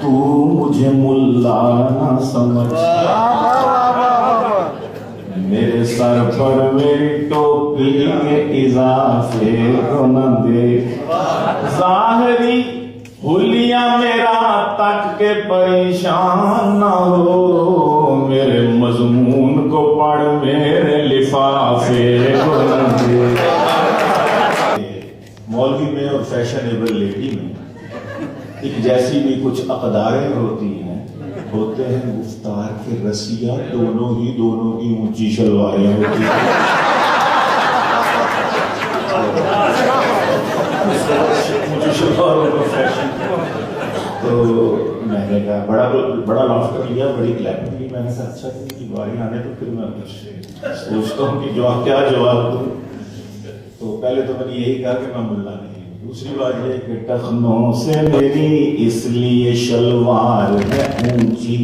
तू मुझे मुल्ला ना समझ, मेरे सर पर मेरी टोपी के इजाफे को न दे। ज़ाहिरी हुलिया मेरा तक के परेशान न हो, मेरे मजमून को पढ़ मेरे लिफाफे को न दे। मौलवी में और फैशनेबल लेडी में एक जैसी भी कुछ अक़दारें होती हैं, होते हैं गुफ्तार के रसिया, दोनों की ऊंची शलवारें होती हैं। ऊंची शलवारों का फैशन, तो मैंने कहा बड़ा लाफ्टर लिया, बड़ी क्लैपिंग ली। मैंने कहा अच्छा कि बारी आने तो फिर मैं कुछ सोचता हूँ कि क्या जवाब दूँ। तो पहले तो मैंने यही कहा कि मैं मुल्ला नहीं। दूसरी बात यह कि टखनों से मेरी इसलिए शलवार है ऊंची,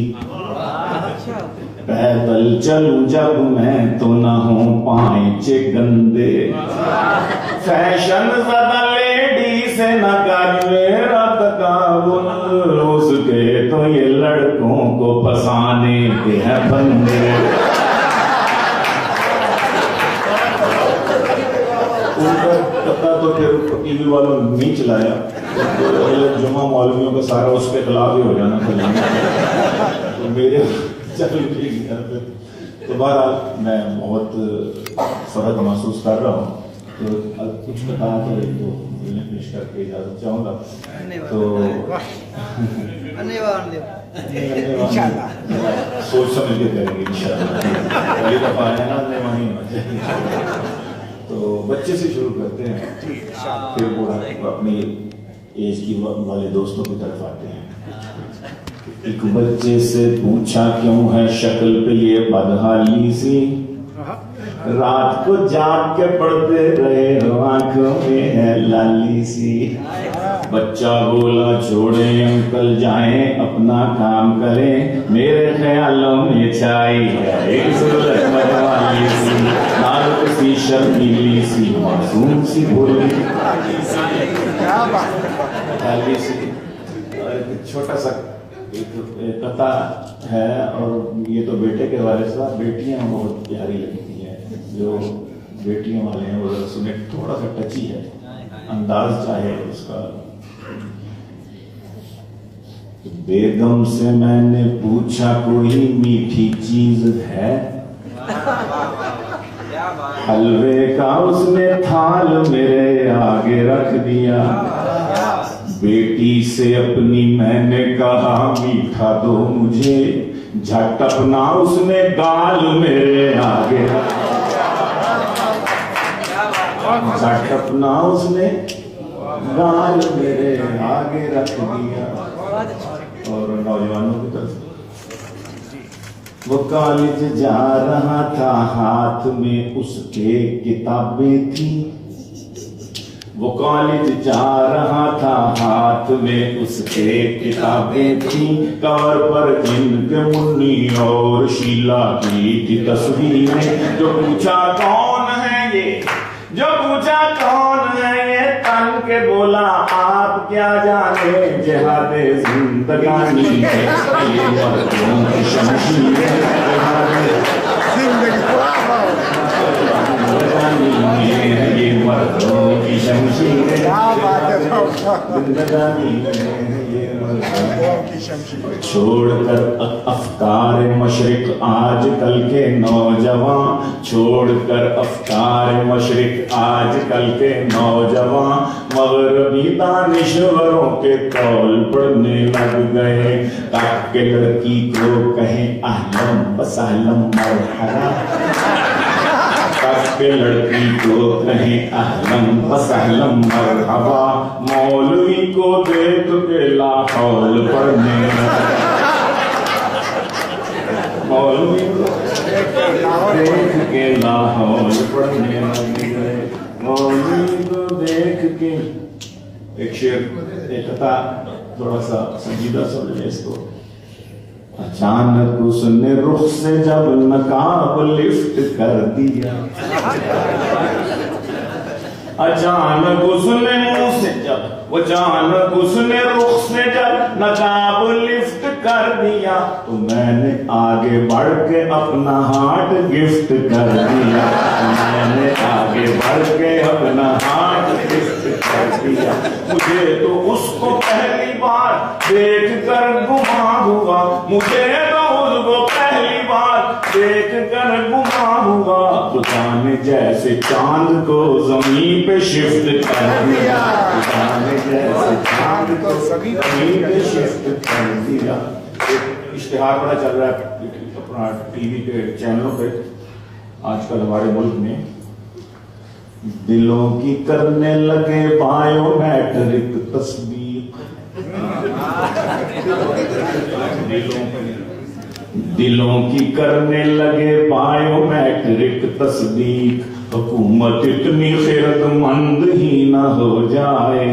पैदल चलूं जब मैं तो न हो पांचे गंदे। फैशन ज़दा लेडी से न कर मेरा तकाबुल, उसके तो ये लड़कों को फंसाने के हैं बंदे। तो फिर टीवी वालों ने नहीं चलाया, तो जुमा मौलवियों का सारा उसके खिलाफ ही हो जाना था। तो मेरे चल तो बहरहाल मैं बहुत फर्क महसूस कर रहा हूँ। तो अब कुछ बता तो एक दो पेश करके इजाजत चाहूँगा। तो सोच समझ के करेंगे इंशाल्लाह। पहली दफा है ना, वहीं होना चाहिए। तो बच्चे से शुरू करते हैं, फिर पूरा अपनी एज की वाले दोस्तों की तरफ आते हैं। एक बच्चे से पूछा क्यों है शक्ल पे ये बदहाली सी, रात को जाग के पढ़ते रहे हो आंखों में है लाली सी। बच्चा बोला छोड़े अंकल जाएं अपना काम करें, मेरे ख्यालों में छाई है एक सूरत मजवाली सी, नाजुक सी शर्मीली सी मासूम सी भोली सी। छोटा सा एक कथा है, और ये तो बेटे के वाले साथ बेटियां बहुत प्यारी लगती हैं। जो बेटियों वाले हैं वो सुने थोड़ा सा टची है, अंदाज चाहे उसका। बेगम से मैंने पूछा कोई मीठी चीज है, हलवे का उसने थाल मेरे आगे रख दिया। बेटी से अपनी मैंने कहा मीठा दो मुझे, झट अपना उसने गाल मेरे आगे रख दिया। झट अपना उसने गाल मेरे आगे रख दिया। और नौजवानों की तरफ, वो कॉलेज जा रहा था हाथ में उसके किताबें थी, वो कॉलेज जा रहा था हाथ में उसके किताबें थी। कवर पर जिनके मुन्नी और शीला की थी तस्वीरें। जो पूछा कौन है ये, जो पूछा कौन है ये, तन के बोला आप क्या जाने, जिहादे जिंदगानी है ये मर्दों की शमशीर है, ये मर्दों की शमशीर छोड़कर अफकार मशरिक आजकल के नौजवान, छोड़कर अफकार मशरिक आजकल के नौजवान, मगरबी दानिश्वरों के कौल पढ़ने लग गए। ताकि लड़की को कहें अहलम बसहलम मरहबा, ताकि लड़की को कहें अहलम बसहलम मरहबा, मौलवी को देख के लाहौल पढ़ने लगे। मौलवी को देख के लाहौल पढ़ने लगे। मौलवी को देख के एक शेर एक कथा थोड़ा सा संजीदा समझ ले इसको। अचानक उसने रुख से जब नकाब लिफ्ट कर दिया, अचानक उसने मुंह से जब वो अचानक उसने रुख से जब नकाब लिफ्ट कर दिया तो मैंने आगे बढ़ के अपना हार्ट गिफ्ट कर दिया। मैंने आगे बढ़ के अपना हार्ट गिफ्ट कर दिया। मुझे तो उसको पहली बार देख कर गुमा हुआ, मुझे तो उसको पहली बार देख कर गुमा हुआ। खुदा ने जैसे चांद को जमीन पे शिफ्ट कर दिया। खुदा ने जैसे चांद को जमीन पे शिफ्ट कर दिया। एक इश्तिहार बड़ा चल रहा है अपना टीवी के चैनलों पे आजकल हमारे मुल्क में, दिलों की करने लगे बायोमेट्रिक तस्दीक। दिलों की करने लगे बायोमेट्रिक तस्दीक। हुकूमत इतनी खिरदमंद ही न हो जाए,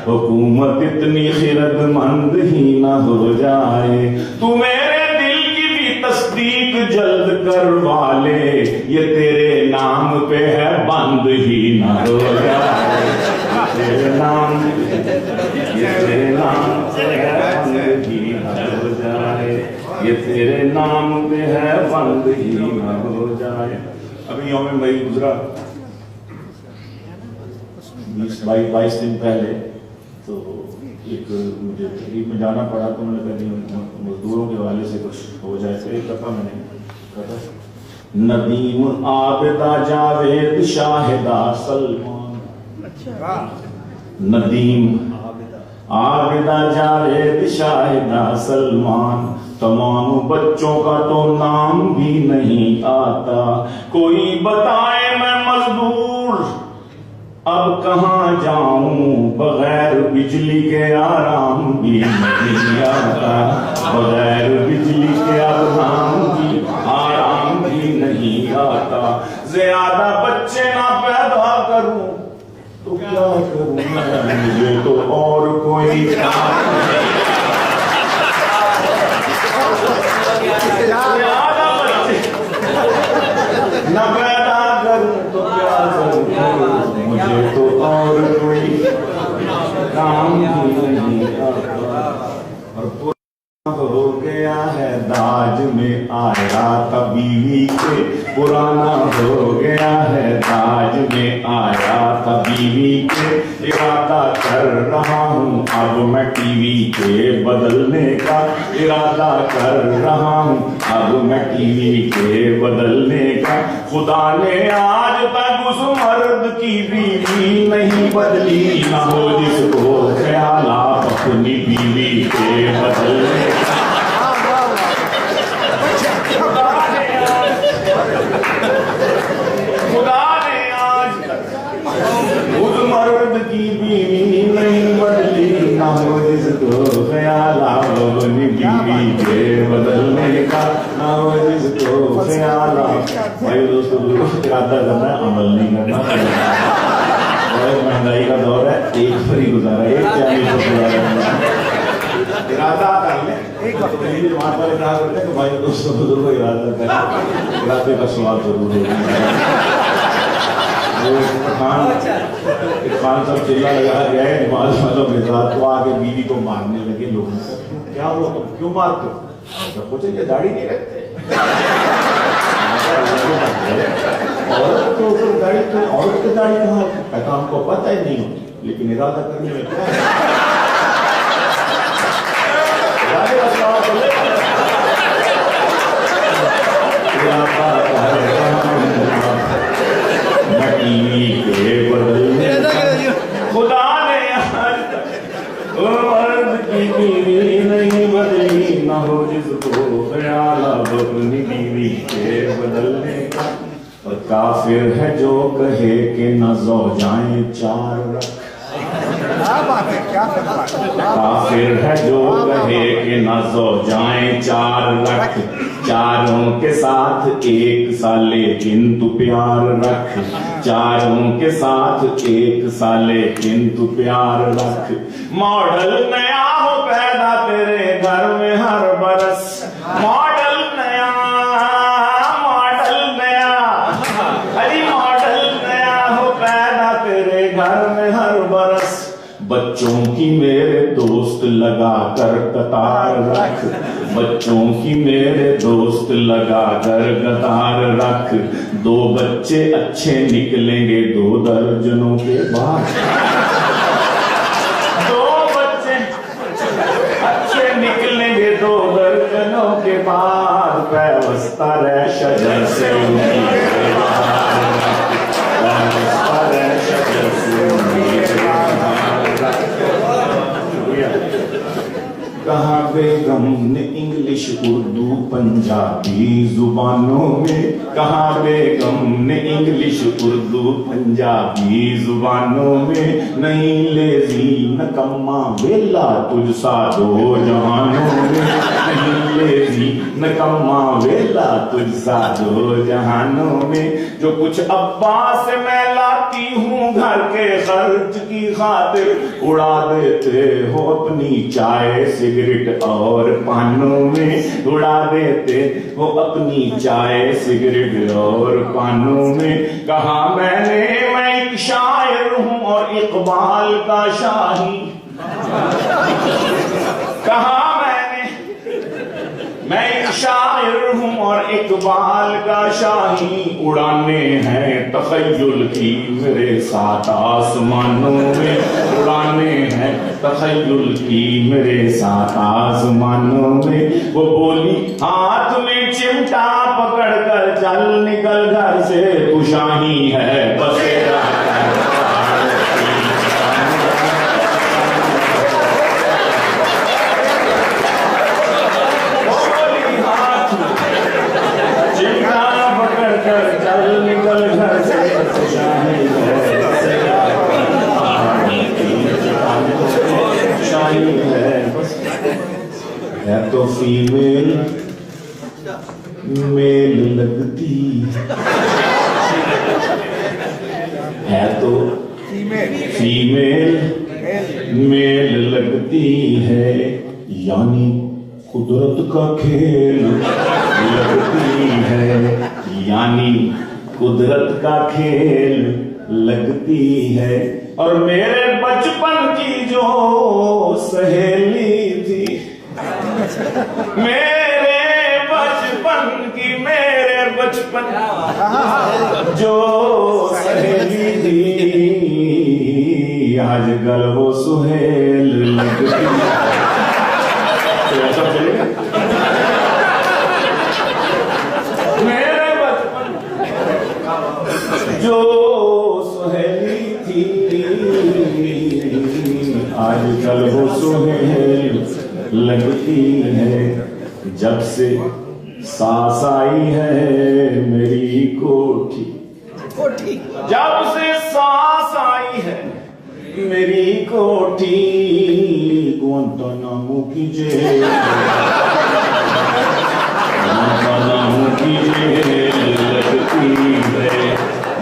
हुकूमत इतनी खिरदमंद ही न हो जाए। तू मेरे दिल की भी तस्दीक जल्द करवा ले, ये तेरे नाम पे है बंद ही न हो जाए। तेरे नाम, ये तेरे नाम पे है बंद ही न हो जाए, ये तेरे नाम पे है बंद ही न हो जाए। अभी यौम मई गुजरा 20-22 दिन पहले, तो एक मुझे तकलीफ में जाना पड़ा तो मैंने कहा मजदूरों के हवाले से कुछ हो जाए। तो एक दफा मैंने कहा नदीम आबिदा जावेद शाहिदा सलमान। नदीम आबिदा जावेद शाहिदा सलमान, तमाम बच्चों का तो नाम भी नहीं आता। कोई बताए मैं मजदूर अब कहाँ जाऊं, बगैर बिजली के आराम भी नहीं आता। बगैर बिजली के आराम भी नहीं आता। ज्यादा बच्चे ना पैदा करूं तो क्या करूं मैं, मुझे तो और कोई काम नहीं। ज्यादा बच्चे न पैदा करूं तो क्या करूं, मुझे तो और कोई काम ही नहीं आता। और हो गया है दाज में आया था बीवी के, पुराना हो गया है दाज में आया था बीवी के। इरादा कर रहा हूँ अब मैं टीवी के बदलने का, इरादा कर रहा हूँ अब मैं टीवी के बदलने का। खुदा ने आज तक उस मर्द की बीवी नहीं बदली, ना हो जिसको ख्याल आप अपनी बीवी के बदलने का। खुदा ने आज उस मर्द की बीवी नहीं बदली, ना हो जिसको ख्याल अपनी बीवी के बदलने का, ना हो जिसको ख्याल। भाई दोस्तों इरादा करना है, अमल नहीं करना। और महंगाई का दौर है, एक फ्री गुजारा, एक चैनल इरादा कर ले। जमात वाले कहा करते हैं कि भाई दोस्तों बुजुर्गों इरादा करें, इरादे का स्वाद जरूर है। खान साहब चिल्ला लगा गए नमाज वालों के साथ, तो आगे बीवी को मारने लगे लोगों को। क्या हुआ, तुम क्यों मारते हो? तो पूछे ये दाढ़ी नहीं रखते औरत तो दाढ़ी, तो औरत की दाढ़ी कहाँ है? हमको पता ही नहीं होती, लेकिन इरादा करने में क्या है? खुदा ने मर्द की बीवी नहीं बदली, ना हो जिसको ख्याल अपनी बीवी के बदलने का। और काफिर है जो कहे कि न ज़ौजाएं चार रख, काफिर है जो कहे कि न ज़ौजाएं चार रख। चारों के साथ एक साले किंतु प्यार रख, चारों के साथ एक साले किंतु प्यार रख। मॉडल नया हो पैदा तेरे घर में हर बरस, मॉडल नया, मॉडल नया, अरे मॉडल नया हो पैदा तेरे घर में हर बरस। बच्चों लगा कर कतार रख, बच्चों की मेरे दोस्त लगा कर कतार रख, 2 बच्चे अच्छे निकलेंगे 2 दर्जनों के बाद, 2 बच्चे अच्छे निकलेंगे 2 दर्जनों के बाद, व्यवस्था रह शजर से कहा बेगम ने इंग्लिश उर्दू पंजाबी जुबानों में, कहा बेगम ने इंग्लिश उर्दू पंजाबी जुबानों में, नहीं लेजी नकम्मा वेला तुझ सा 2 जहानों में, नहीं लेजी नकम्मा वेला तुझ सा 2 जहानों में, जो कुछ अब्बा से मैं लाती हूँ घर के खर्च की खातिर, उड़ा देते हो अपनी चाय सिगरेट और पानों में, उड़ा देते हो अपनी चाय सिगरेट और पानों में। कहा मैंने मैं एक शायर हूँ और इकबाल का शाही, कहा मैं एक शायर हूँ और इकबाल का शाही, उड़ाने हैं तखय्युल की मेरे साथ आसमानों में, उड़ाने हैं तखय्युल की मेरे साथ आसमानों में। वो बोली हाथ में चिमटा पकड़ कर चल निकल घर से, तू शाही है बसेरा है तो फीमेल मेल लगती है तो फीमेल मेल लगती है, यानी कुदरत का खेल लगती है, यानी कुदरत का खेल लगती है। और मेरे बचपन की जो सहेली थी, मेरे बचपन जो सहेली थी, आजकल वो सुहेल लगती मेरे बचपन जो सहेली थी, आजकल वो सुहेल लगती है। जब से सास आई है मेरी कोठी, जब से सास आई है मेरी कोठी, गुआंतानामो की जेल, गुआंतानामो की जेल लगती है।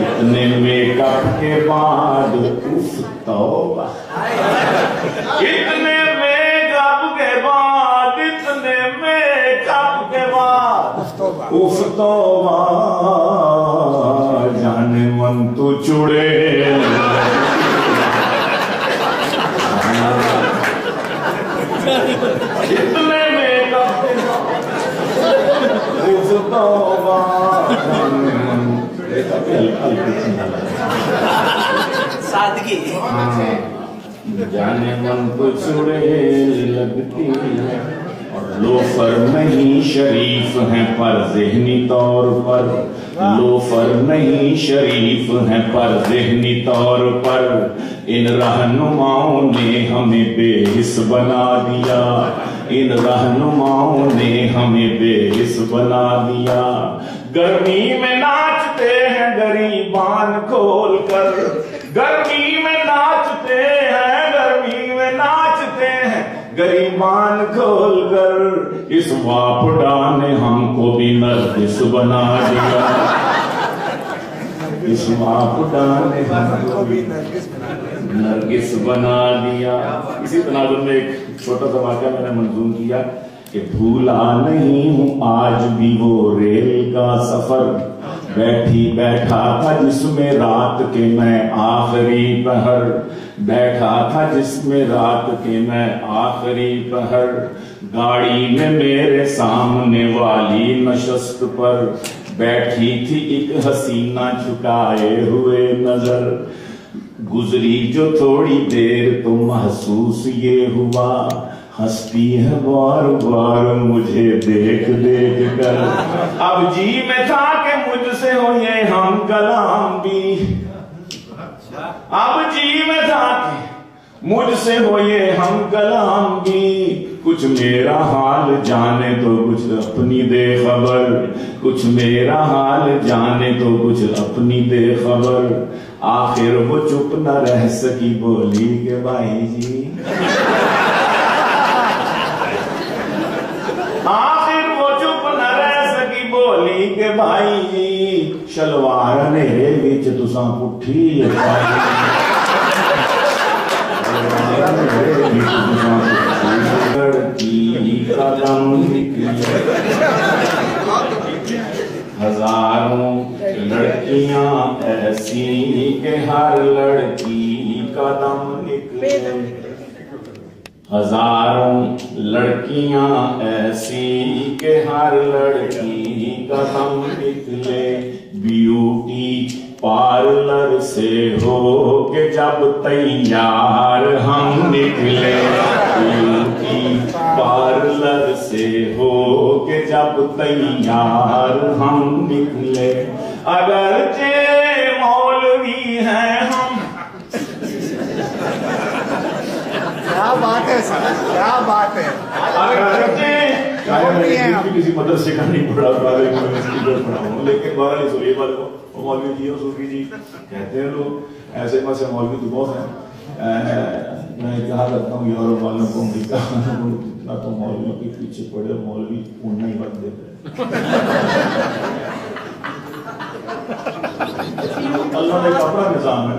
इतने मेकअप के बाद उफ तौबा, इतने मेकअप के बाद, इतने मेकअप के बाद उफ तौबा, जाने मन तो चुड़े इतने मेकअप के बाद उफ तौबा, सादगी जाने मन को चुड़ैल लगती है। और लोफर नहीं शरीफ हैं पर ज़हनी तौर पर, लोफर नहीं शरीफ हैं पर ज़हनी तौर पर, इन रहनुमाओं ने हमें बेहिस बना दिया, इन रहनुमाओं ने हमें बेहिस बना दिया। गर्मी में नाचते हैं गरीबान खोल कर, गर्मी में नाचते हैं, गर्मी में नाचते हैं गरीबान खोल कर। इस वापडा ने हमको भी नरगिस बना दिया, इस वापडा ने हमको भी नरगिस बना दिया। इसी तनाजुर में एक छोटा सा वाक़या मैंने मंजूर किया कि भूला नहीं हूँ आज भी वो रेल का सफर, बैठा था जिसमें रात के मैं आखिरी पहर, बैठा था जिसमें रात के मैं आखिरी पहर, गाड़ी में मेरे सामने वाली नशस्त पर बैठी थी एक हसीना झुकाए हुए नजर। गुजरी जो थोड़ी देर तो महसूस ये हुआ, हंसती है बार बार मुझे देख देख कर। अब जी में था कि मुझसे हो ये हम कलाम भी, अब जी में था कि मुझसे हो ये हम कलाम भी। कुछ मेरा हाल जाने तो कुछ अपनी दे खबर, कुछ मेरा हाल जाने तो कुछ अपनी दे खबर। आखिर वो चुप न रह सकी, बोली के भाई जी। आखिर वो चुप न रह सकी, बोली के भाई जी। शलवार नेरे विच तुसां पुट्ठी कदम निकले। हजारों लड़कियां ऐसी के हर लड़की कदम निकले। हजारों लड़कियां ऐसी के हर लड़की कदम निकले। ब्यूटी पार्लर से हो के जब तैयार हम निकले, ब्यूटी पार्लर से हो के जब तैयार हम निकले। अगरचे मौलवी हैं हम, क्या बात है सर, क्या बात है। अगरचे किसी मदरसे का नहीं पढ़ा, प्राइवेट यूनिवर्सिटी में पढ़ा हूँ, लेकिन बहरहाल इस ये बात को मौलवी जी और सूफी जी कहते हैं लोग, ऐसे मसे मौलवी तो बहुत हैं। मैं कहा करता हूँ यूरोप वालों को, अमरीका वालों को, इतना तो मौलवियों के पीछे पड़े, मौलवी उड़ना ही बंद देते। अल्लाह ने अपना निजाम है,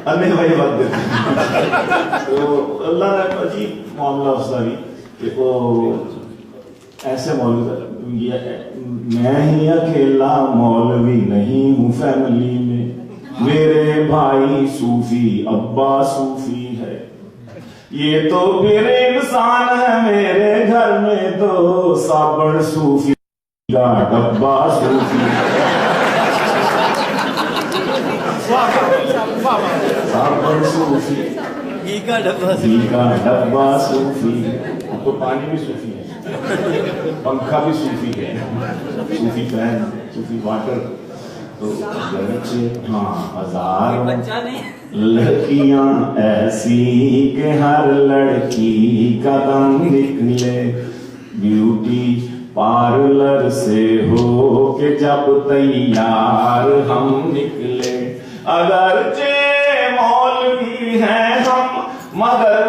अन्य भाई बात देते। तो अल्लाह ने अजीब मामला उसका भी कि वो ऐसे मौलवी, मैं ही अकेला मौलवी नहीं हूँ फैमिली में, मेरे भाई सूफी, अब्बा सूफी है। ये तो फिर इंसान है, मेरे घर में तो साबण सूफी का डब्बा सूफी, साबण सूफी घी का डब्बा सूफी। तो पानी भी सूफी है, पंखा भी सूफी है, सूफी फैन, सूफी वाटर। तो हाँ, हजारों लड़कियां ऐसी के हर लड़की कदम निकले। ब्यूटी पार्लर से हो के जब तैयार हम निकले। अगरचे मौलवी हैं हम, मगर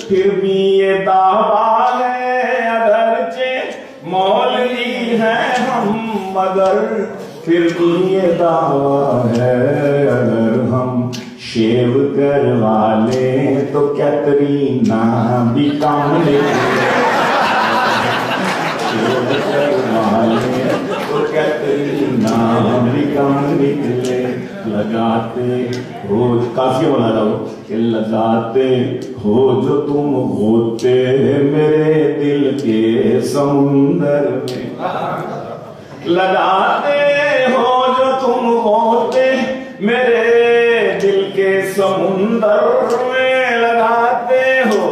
फिर भी ये दावा है। अगरचे मौलवी हैं हम, मगर फिर भी ये दावा है। अगर हम शेव करवा ले तो कैटरीना भी कम निकले। शेव करवा ले तो कैटरीना भी कम निकले। लगाते हो, काफी बना रहा हो कि लगाते हो जो तुम होते मेरे दिल के समुंदर में। लगाते हो जो तुम होते मेरे दिल के समुंदर में। लगाते हो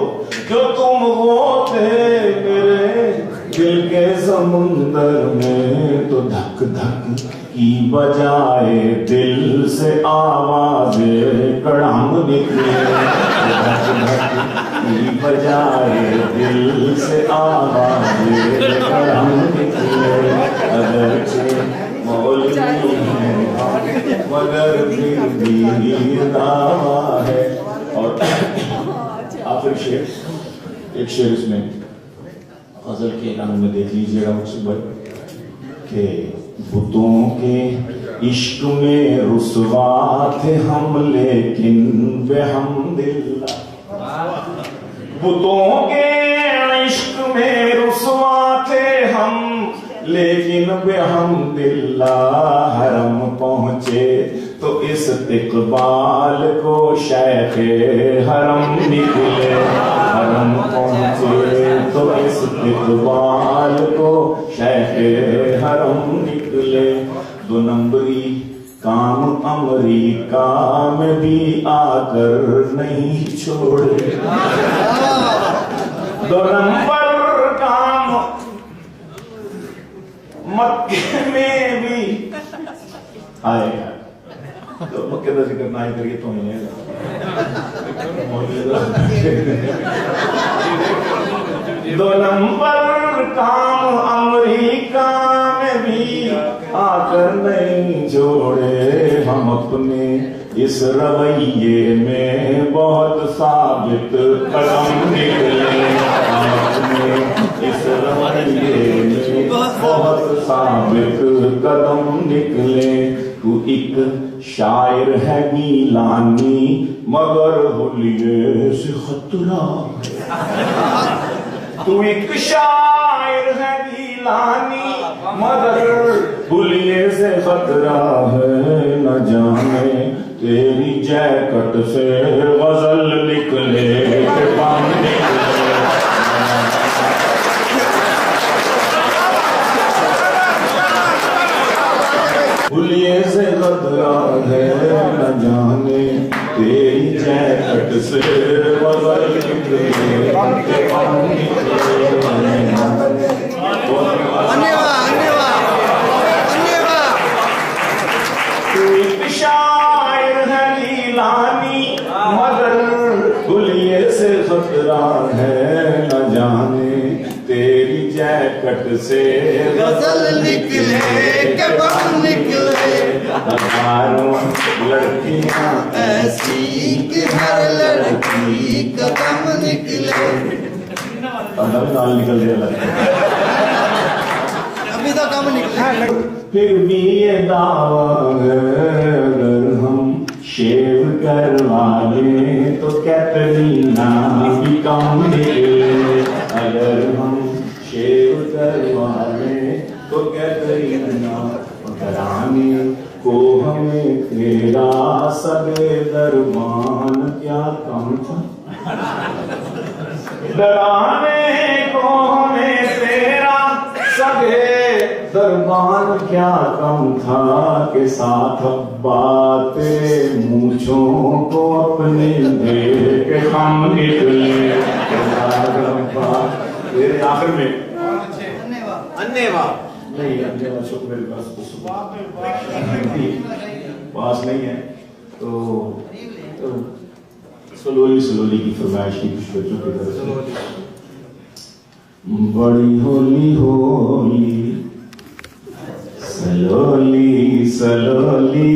जो तुम होते मेरे दिल के समुंदर में। तो धक धक की बजाए दिल से आवाज़ें कड़ाम निकले। धक धक की बजाए दिल से आवाज़ें कड़ाम निकले। अगरचे मौलवी हैं मगर फिर भी दावा है। और आखिरी शेर, एक शेर इसमें गजल के गानों में देख लीजिएगा मुझसे भाई कि बुतों के इश्क में रुसवा थे हम लेकिन बेहम्दिल्लाह। बुतों के इश्क में रुसवा थे हम लेकिन बेहम्दिल्लाह। हरम पहुंचे तो इस इस्तकबाल को शेखे हरम निकले, हरम पहुंचे तो इस्तकबाल को शेखे हरम निकले। 2 नंबरी काम अमेरिका में भी आकर नहीं छोड़े, 2 नंबर काम मक्के में भी आएगा। तो मक्के का जिक्र ना ही करिए तो नहीं है। 2 नंबर काम अमेरिका में भी आकर नहीं छोड़े। हम अपने इस रवैये में बहुत साबित कदम निकले, हम अपने इस रवैये में बहुत साबित कदम निकले। तू एक शायर है गीलानी मगर हुलिये से खतरा है, तू एक शायर है गीलानी मगर हुलिये से खतरा है। न जाने तेरी जैकेट से गजल निकले के पाम निकले, हुलिये से खतरा है। न जाने तेरी जैकेट से गजल निकले के पाम निकले। शायर है नीलानी मगर हुलिये से खतरा है। न जाने तेरी जैकेट से गजल निकले के बम निकले। हजारों लड़कियां ऐसी कि हर लड़की कदम निकले। नाल निकल गया, अभी तो कम निकले। फिर भी ये दावा है अगर हम शेव करवा लें तो कैटरीना भी कम निकले। अगर हम शेव करवा लें तो कैटरीना डराने को हमें तेरा सगे दरबान क्या कम था, डराने को हमें तेरा सगे दरबान क्या कम था के साथ बाते मूंछों को अपने दे के हम निकले। मेरे आखिर में धन्यवाद नहीं, अन्यवाद शुक्र मेरे पास नहीं है। तो सलोली सलोली की फरमाइश की कुछ बच्चों की तरफ से। बड़ी होली होली सलोली सलोली,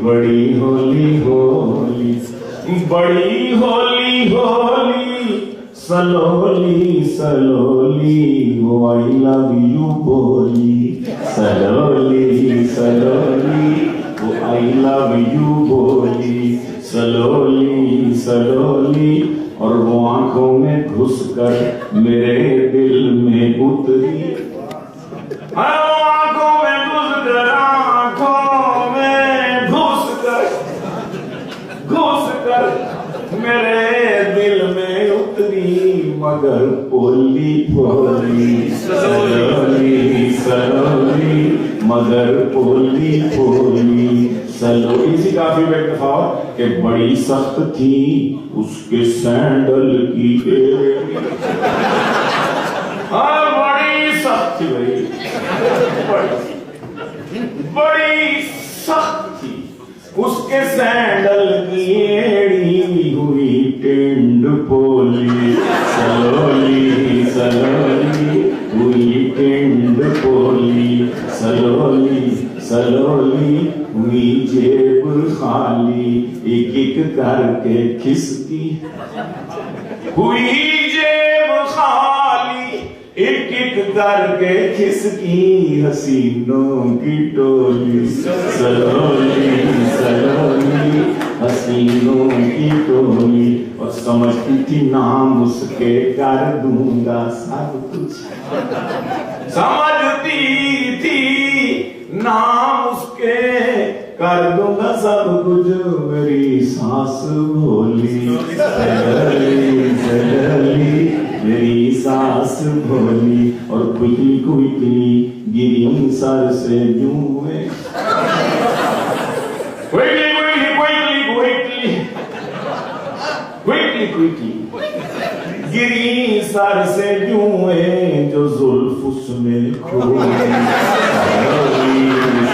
बड़ी होली होली, बड़ी होली होली सलोली सलोली, वो आई लव यू बोली। सलोली सलोली, वो आई लव यू बोली। सलोली सलोली, और वो आंखों में घुसकर मेरे दिल में उतरी। आंखों में घुसकर, आंखों में घुसकर मेरे दिल में उतरी, मगर पोली पोली सलोली सलोली, मगर पोली पोली सलोली। इसी काफी बेटफा कि बड़ी सख्त थी उसके सैंडल की बड़ी सख्त थी भाई, बड़ी सख्त थी उसके सैंडल की एड़ी हुई टिंड पोली। सलोली सलोली, हुई टिंड पोली। सलोली सलोली, हुई जेब खाली, एक एक करके खिसकी। हुई जेब खाली, एक एक करके खिसकी, हसीनों की टोली। सलोली सलोली, हसीनों की टोली। और समझती थी नाम उसके कर दूंगा सब कुछ, समझती थी नाम उसके कर दूंगा सब कुछ मेरी सांस भोली सजली सजली मेरी सांस भोली और क्विकली क्विकली गिरी सर से जुए quickly quickly quickly quickly quickly Giri sir से जुए जो जुल्फ उसमें खोई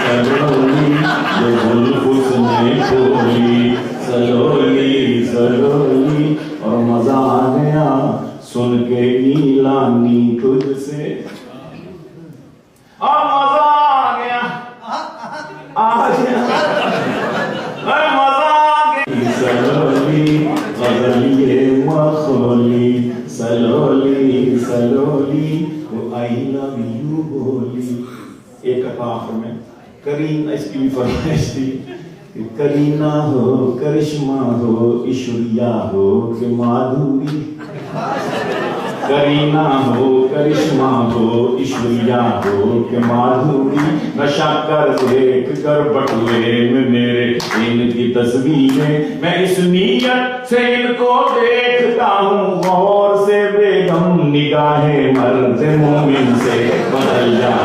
सलोली जो जुल्फ उसमें खोई सलोली सलोली और मजा आ गया सुन के नीलानी तुझसे और मजा आ गया आ गया मजा आ गया सलोली गजलिए मखोली सलोली सलोली वो आई लव यू बोली। एक आखिर में करीना इसकी भी फरमाइश थी, करीना हो करिश्मा हो ईश्वरिया हो कि माधुरी, करीना हो करिश्मा हो ईश्वरिया हो कि माधुरी, नशा कर देख कर बटुए में मेरे इनकी तस्वीरें, मैं इस नीयत से इनको देखता हूँ गौर से बेगम निगाहे मर्द मोमिन से बदल जा